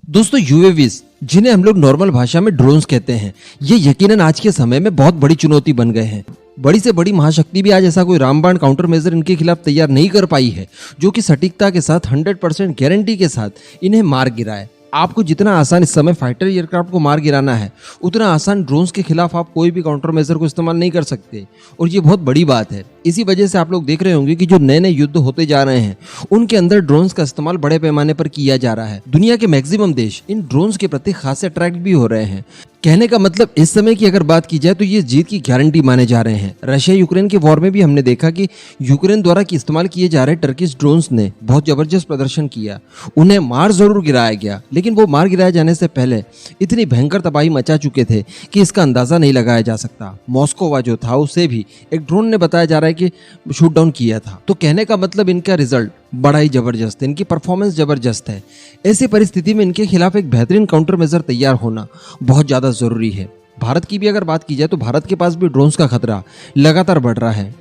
दोस्तों यूएवीज जिन्हें हम लोग नॉर्मल भाषा में ड्रोन्स कहते हैं, ये यकीनन आज के समय में बहुत बड़ी चुनौती बन गए हैं। बड़ी से बड़ी महाशक्ति भी आज ऐसा कोई रामबाण काउंटर मेजर इनके खिलाफ तैयार नहीं कर पाई है जो कि सटीकता के साथ 100% गारंटी के साथ इन्हें मार गिराए। आपको जितना आसान इस समय फाइटर एयरक्राफ्ट को मार गिराना है, उतना आसान ड्रोन्स के खिलाफ आप कोई भी काउंटर मेजर को इस्तेमाल नहीं कर सकते। और ये बहुत बड़ी बात है। इसी वजह से आप लोग देख रहे होंगे कि जो नए नए युद्ध होते जा रहे हैं उनके अंदर ड्रोन्स का इस्तेमाल बड़े पैमाने पर किया जा रहा है। दुनिया के मैक्सिमम देश इन ड्रोन्स के प्रति खास अट्रैक्ट भी हो रहे हैं। कहने का मतलब इस समय की अगर बात की जाए तो ये जीत की गारंटी माने जा रहे हैं। रशिया यूक्रेन के वॉर में भी हमने देखा कि यूक्रेन द्वारा इस्तेमाल किए जा रहे टर्किश ड्रोन्स ने बहुत जबरदस्त प्रदर्शन किया। उन्हें मार जरूर गिराया गया, लेकिन वो मार गिराए जाने से पहले इतनी भयंकर तबाही मचा चुके थे कि इसका अंदाजा नहीं लगाया जा सकता। मॉस्कोवा जो था उसे भी एक ड्रोन ने बताया जा रहा है कि शूट डाउन किया था। तो कहने का मतलब इनका रिजल्ट बड़ा ही जबरदस्त है, इनकी परफॉर्मेंस जबरदस्त है। ऐसी परिस्थिति में इनके खिलाफ एक बेहतरीन काउंटर मेजर तैयार होना बहुत ज्यादा जरूरी है। भारत की भी अगर बात की जाए तो भारत के पास भी ड्रोन्स का खतरा लगातार बढ़ रहा है।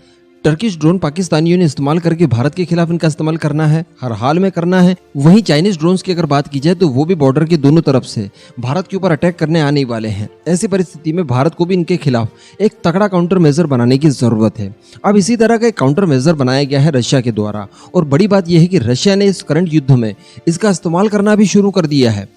टर्किश ड्रोन पाकिस्तानियों ने इस्तेमाल करके भारत के खिलाफ इनका इस्तेमाल करना है, हर हाल में करना है। वहीं चाइनीज ड्रोन्स की अगर बात की जाए तो वो भी बॉर्डर के दोनों तरफ से भारत के ऊपर अटैक करने आने वाले हैं। ऐसी परिस्थिति में भारत को भी इनके खिलाफ एक तगड़ा काउंटर मेजर बनाने की जरूरत है। अब इसी तरह का एक काउंटर मेजर बनाया गया है रशिया के द्वारा, और बड़ी बात यह है कि रशिया ने इस करंट युद्ध में इसका इस्तेमाल करना भी शुरू कर दिया है।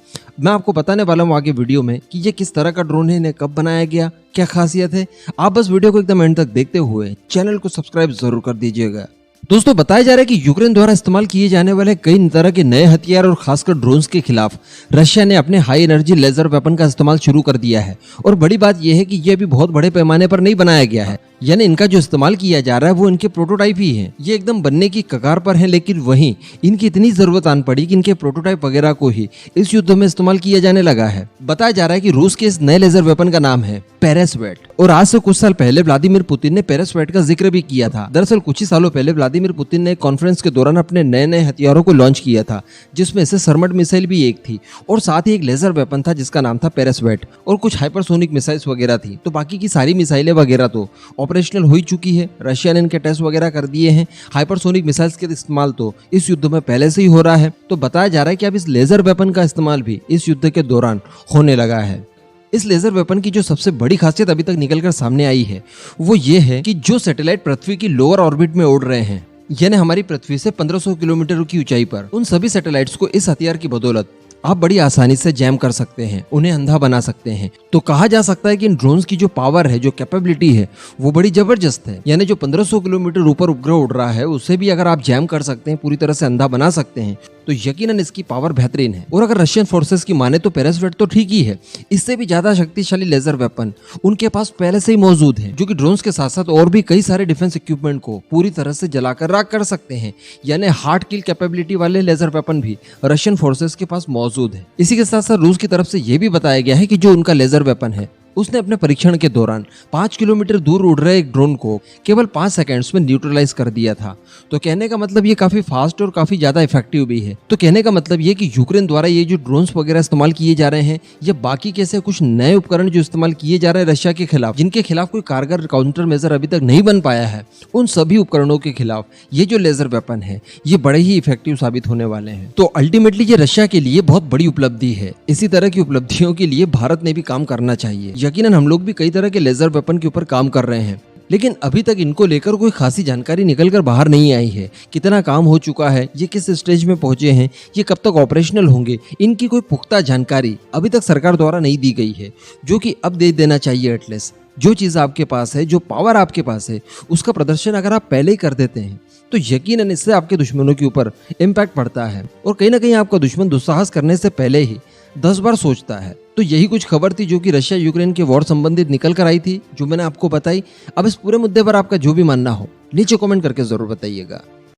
मैं आपको बताने वाला हूँ आगे वीडियो में कि ये किस तरह का ड्रोन है, इन्हें कब बनाया गया, क्या खासियत है। आप बस वीडियो को एकदम एंड तक देखते हुए चैनल को सब्सक्राइब जरूर कर दीजिएगा। दोस्तों बताया जा रहा है कि यूक्रेन द्वारा इस्तेमाल किए जाने वाले कई तरह के नए हथियार और खासकर ड्रोन्स के खिलाफ रशिया ने अपने हाई एनर्जी लेजर वेपन का इस्तेमाल शुरू कर दिया है। और बड़ी बात यह है कि यह भी बहुत बड़े पैमाने पर नहीं बनाया गया है, यानी इनका जो इस्तेमाल किया जा रहा है वो इनके प्रोटोटाइप ही है। ये एकदम बनने की कगार पर है, लेकिन वहीं इनकी इतनी जरूरत आन पड़ी कि इनके प्रोटोटाइप वगैरह को ही इस युद्ध में इस्तेमाल किया जाने लगा है। बताया जा रहा है कि रूस के इस नए लेजर वेपन का नाम है पेरेसवेट, और आज से कुछ साल पहले व्लादिमीर पुतिन ने पेरेसवेट का जिक्र भी किया था। दरअसल कुछ ही सालों पहले व्लादिमीर पुतिन ने कॉन्फ्रेंस के दौरान अपने नए नए हथियारों को लॉन्च किया था, जिसमें से सरमट मिसाइल भी एक थी और साथ ही एक लेजर वेपन था जिसका नाम था पेरेसवेट, और कुछ हाइपरसोनिक मिसाइल्स वगैरह थी। तो बाकी की सारी मिसाइलें वगैरह तो ऑपरेशनल हो चुकी है, रशिया ने इनके टेस्ट वगैरह कर दिए हैं। हाइपरसोनिक मिसाइल्स के इस्तेमाल तो इस युद्ध में पहले से ही हो रहा है। तो बताया जा रहा है कि अब इस लेजर वेपन का इस्तेमाल भी इस युद्ध के दौरान होने लगा है। इस लेजर वेपन की जो सबसे बड़ी खासियत अभी तक निकलकर सामने आई है वो ये है कि जो सैटेलाइट पृथ्वी की लोअर ऑर्बिट में उड़ रहे हैं, यानी हमारी पृथ्वी से 1500 किलोमीटर की ऊंचाई पर, उन सभी सैटेलाइट्स को इस हथियार की बदौलत आप बड़ी आसानी से जैम कर सकते हैं, उन्हें अंधा बना सकते हैं। तो कहा जा सकता है कि इन ड्रोन्स की जो पावर है, जो कैपेबिलिटी है, वो बड़ी जबरदस्त है। यानी जो 1500 किलोमीटर ऊपर उपग्रह उड़ रहा है उसे भी अगर आप जैम कर सकते हैं, पूरी तरह से अंधा बना सकते हैं, तो यकीनन इसकी पावर बेहतरीन है। और अगर रशियन फोर्सेस की माने तो पेरेसवेट तो ठीक ही है, इससे भी ज्यादा शक्तिशाली लेजर वेपन उनके पास पहले से ही मौजूद है, जो कि ड्रोन्स के साथ साथ और भी कई सारे डिफेंस इक्विपमेंट को पूरी तरह से जलाकर राख कर सकते हैं। यानी हार्ड किल कैपेबिलिटी वाले लेजर वेपन भी रशियन फोर्सेस के पास मौजूद है। इसी के साथ साथ रूस की तरफ से यह भी बताया गया है कि जो उनका लेजर वेपन है उसने अपने परीक्षण के दौरान 5 किलोमीटर दूर उड़ रहे एक ड्रोन को केवल 5 सेकंड्स में न्यूट्रलाइज कर दिया था। तो कहने का मतलब ये काफी फास्ट और काफी ज्यादा इफेक्टिव भी है। तो कहने का मतलब ये कि यूक्रेन द्वारा ये जो ड्रोन्स वगैरह इस्तेमाल किए जा रहे हैं, ये बाकी कैसे कुछ नए उपकरण जो इस्तेमाल किए जा रहे हैं रशिया के खिलाफ, जिनके खिलाफ कोई कारगर काउंटर मेजर अभी तक नहीं बन पाया है, उन सभी उपकरणों के खिलाफ ये जो लेजर वेपन है ये बड़े ही इफेक्टिव साबित होने वाले हैं। तो अल्टीमेटली ये रशिया के लिए बहुत बड़ी उपलब्धि है। इसी तरह की उपलब्धियों के लिए भारत ने भी काम करना चाहिए। यकीनन हम लोग भी कई तरह के लेजर वेपन के ऊपर काम कर रहे हैं, लेकिन अभी तक इनको लेकर कोई खासी जानकारी निकलकर बाहर नहीं आई है। कितना काम हो चुका है, ये किस स्टेज में पहुंचे हैं, ये कब तक ऑपरेशनल होंगे, इनकी कोई पुख्ता जानकारी अभी तक सरकार द्वारा नहीं दी गई है, जो कि अब दे देना चाहिए। एटलीस्ट जो चीज़ आपके पास है, जो पावर आपके पास है, उसका प्रदर्शन अगर आप पहले ही कर देते हैं तो यकीनन इससे आपके दुश्मनों के ऊपर इम्पैक्ट पड़ता है, और कहीं ना कहीं आपका दुश्मन दुस्साहस करने से पहले ही 10 बार सोचता है। तो यही कुछ खबर थी जो कि रशिया यूक्रेन के वॉर संबंधित निकल कर आई थी, जो मैंने आपको बताई। अब इस पूरे मुद्दे पर आपका जो भी मानना हो नीचे कमेंट करके जरूर बताइएगा।